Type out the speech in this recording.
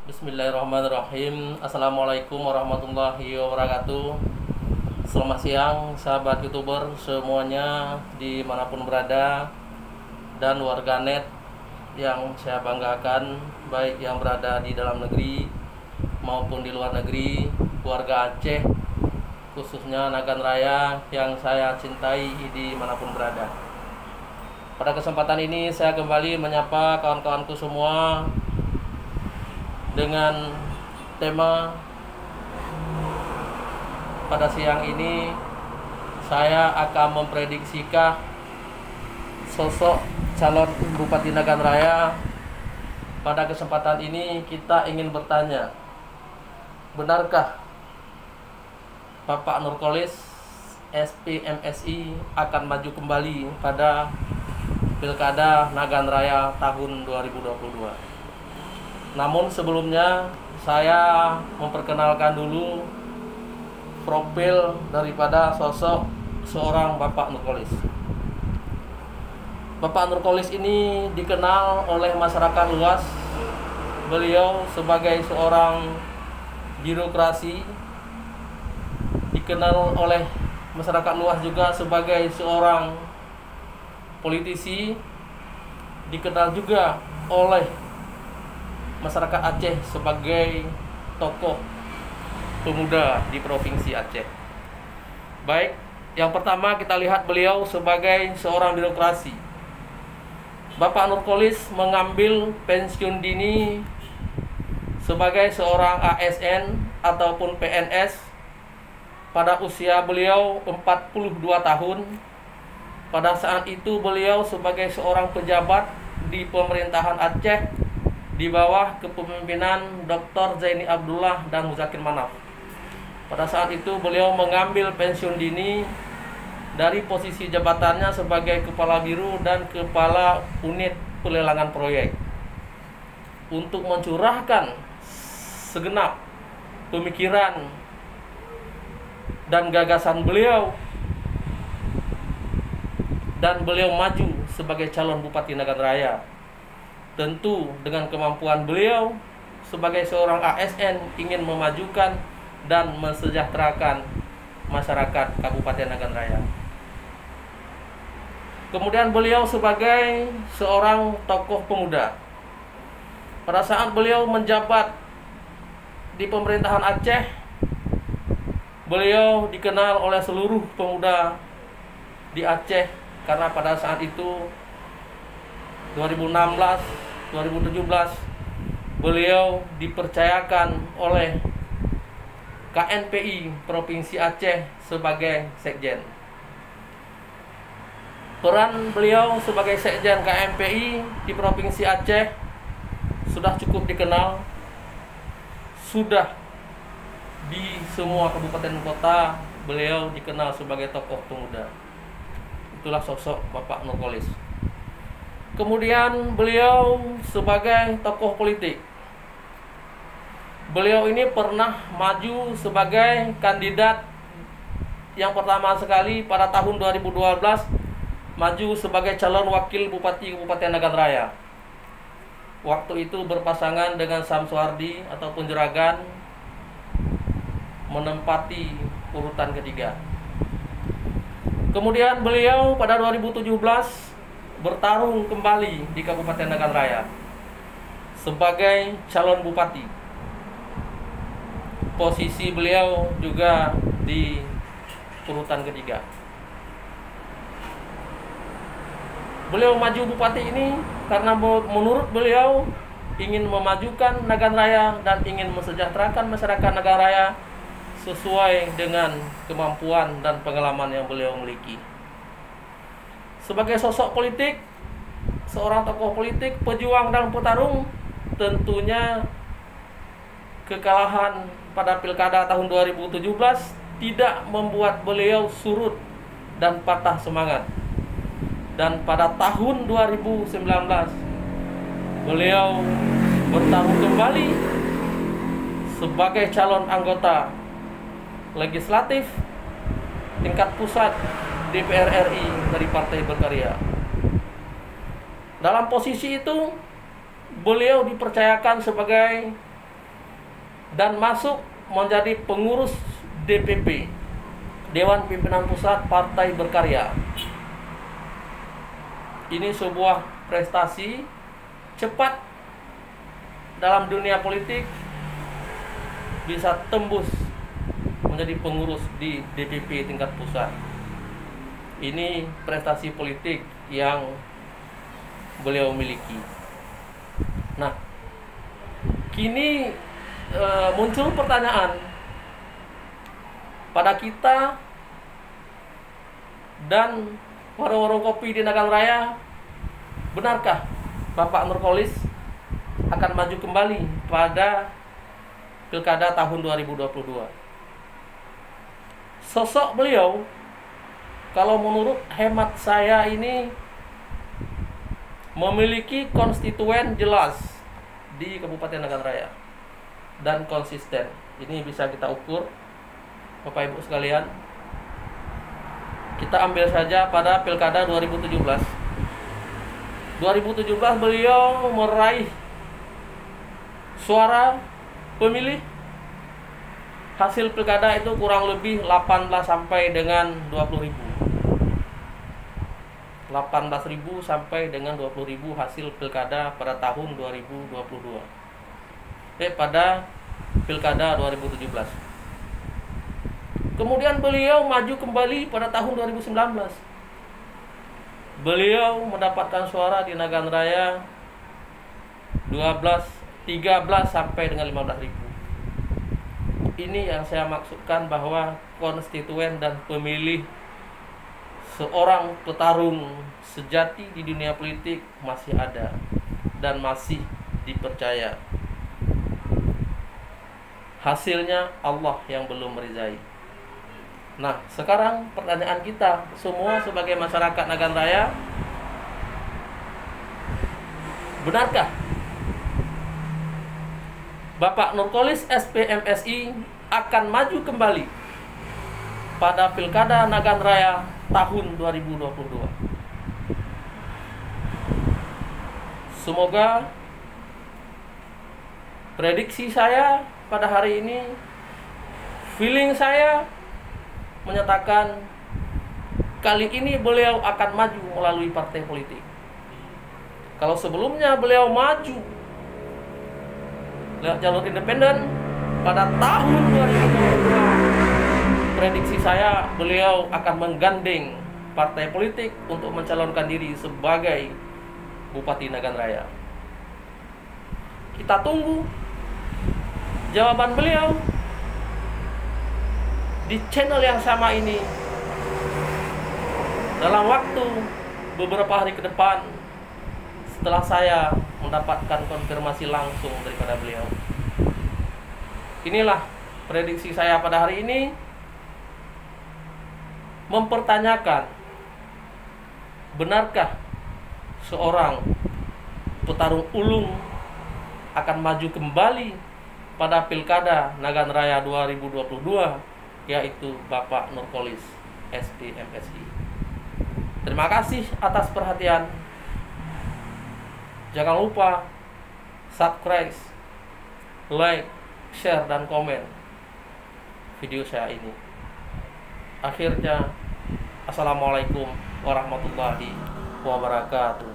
Bismillahirrahmanirrahim. Assalamualaikum warahmatullahi wabarakatuh. Selamat siang sahabat youtuber semuanya dimanapun berada, dan warganet yang saya banggakan, baik yang berada di dalam negeri maupun di luar negeri, warga Aceh khususnya Nagan Raya yang saya cintai dimanapun berada. Pada kesempatan ini saya kembali menyapa kawan-kawanku semua dengan tema pada siang ini. Saya akan memprediksikan sosok calon Bupati Nagan Raya. Pada kesempatan ini kita ingin bertanya, benarkah Bapak Nurkolis SPMSI akan maju kembali pada Pilkada Nagan Raya tahun 2022? Namun sebelumnya saya memperkenalkan dulu profil daripada sosok seorang Bapak Nurkolis. Bapak Nurkolis ini dikenal oleh masyarakat luas. Beliau sebagai seorang birokrasi, dikenal oleh masyarakat luas juga sebagai seorang politisi, dikenal juga oleh masyarakat Aceh sebagai tokoh pemuda di provinsi Aceh. Baik, yang pertama kita lihat beliau sebagai seorang birokrasi. Bapak Nurkolis mengambil pensiun dini sebagai seorang ASN ataupun PNS pada usia beliau 42 tahun. Pada saat itu beliau sebagai seorang pejabat di pemerintahan Aceh di bawah kepemimpinan Dr. Zaini Abdullah dan Muzakir Manaf. Pada saat itu beliau mengambil pensiun dini dari posisi jabatannya sebagai Kepala Biro dan Kepala Unit Pelelangan Proyek untuk mencurahkan segenap pemikiran dan gagasan beliau, dan beliau maju sebagai calon Bupati Nagan Raya. Tentu dengan kemampuan beliau sebagai seorang ASN ingin memajukan dan mensejahterakan masyarakat Kabupaten Nagan Raya. Kemudian beliau sebagai seorang tokoh pemuda. Pada saat beliau menjabat di pemerintahan Aceh, beliau dikenal oleh seluruh pemuda di Aceh karena pada saat itu 2017 beliau dipercayakan oleh KNPI Provinsi Aceh sebagai sekjen. Peran beliau sebagai sekjen KNPI di Provinsi Aceh sudah cukup dikenal, sudah di semua kabupaten kota beliau dikenal sebagai tokoh pemuda. Itulah sosok Bapak Nurkolis. Kemudian beliau sebagai tokoh politik. Beliau ini pernah maju sebagai kandidat yang pertama sekali pada tahun 2012, maju sebagai calon wakil bupati Kabupaten Nagan Raya. Waktu itu berpasangan dengan Samsuardi ataupun Juragan, menempati urutan ketiga. Kemudian beliau pada 2017 bertarung kembali di Kabupaten Nagan Raya sebagai calon bupati. Posisi beliau juga di urutan ketiga. Beliau maju bupati ini karena menurut beliau ingin memajukan Nagan Raya dan ingin mensejahterakan masyarakat Nagan Raya sesuai dengan kemampuan dan pengalaman yang beliau miliki. Sebagai sosok politik, seorang tokoh politik, pejuang dan petarung, tentunya kekalahan pada Pilkada tahun 2017 tidak membuat beliau surut dan patah semangat. Dan pada tahun 2019 beliau bertarung kembali sebagai calon anggota legislatif tingkat pusat DPR RI dari Partai Berkarya. Dalam posisi itu beliau dipercayakan sebagai dan masuk menjadi pengurus DPP, Dewan Pimpinan Pusat Partai Berkarya. Ini sebuah prestasi cepat dalam dunia politik, bisa tembus menjadi pengurus di DPP tingkat pusat. Ini prestasi politik yang beliau miliki. Nah, kini muncul pertanyaan pada kita dan warung-warung kopi di Nagan Raya, benarkah Bapak Nurkolis akan maju kembali pada Pilkada tahun 2022? Sosok beliau, kalau menurut hemat saya, ini memiliki konstituen jelas di Kabupaten Nagan Raya dan konsisten. Ini bisa kita ukur, Bapak Ibu sekalian. Kita ambil saja pada Pilkada 2017. 2017 beliau meraih suara pemilih, hasil pilkada itu kurang lebih 18 sampai dengan 20.000. 18.000 sampai dengan 20.000 hasil pilkada pada tahun 2022. Pada Pilkada 2017. Kemudian beliau maju kembali pada tahun 2019. Beliau mendapatkan suara di Nagan Raya 13 sampai dengan 15.000. Ini yang saya maksudkan bahwa konstituen dan pemilih seorang petarung sejati di dunia politik masih ada dan masih dipercaya. Hasilnya Allah yang belum meridai. Nah, sekarang pertanyaan kita semua sebagai masyarakat Nagan Raya, benarkah Bapak Nurkolis SPMSI akan maju kembali pada Pilkada Nagan Raya tahun 2022? Semoga prediksi saya pada hari ini, feeling saya menyatakan kali ini beliau akan maju melalui partai politik. Kalau sebelumnya beliau maju lewat jalur independen pada tahun 2022, prediksi saya beliau akan menggandeng partai politik untuk mencalonkan diri sebagai Bupati Nagan Raya. Kita tunggu jawaban beliau di channel yang sama ini dalam waktu beberapa hari ke depan setelah saya mendapatkan konfirmasi langsung daripada beliau. Inilah prediksi saya pada hari ini, mempertanyakan benarkah seorang petarung ulung akan maju kembali pada Pilkada Nagan Raya 2022, yaitu Bapak Nurkolis SPMSI. Terima kasih atas perhatian. Jangan lupa subscribe, like, share, dan komen video saya ini. Akhirnya, Assalamualaikum warahmatullahi wabarakatuh.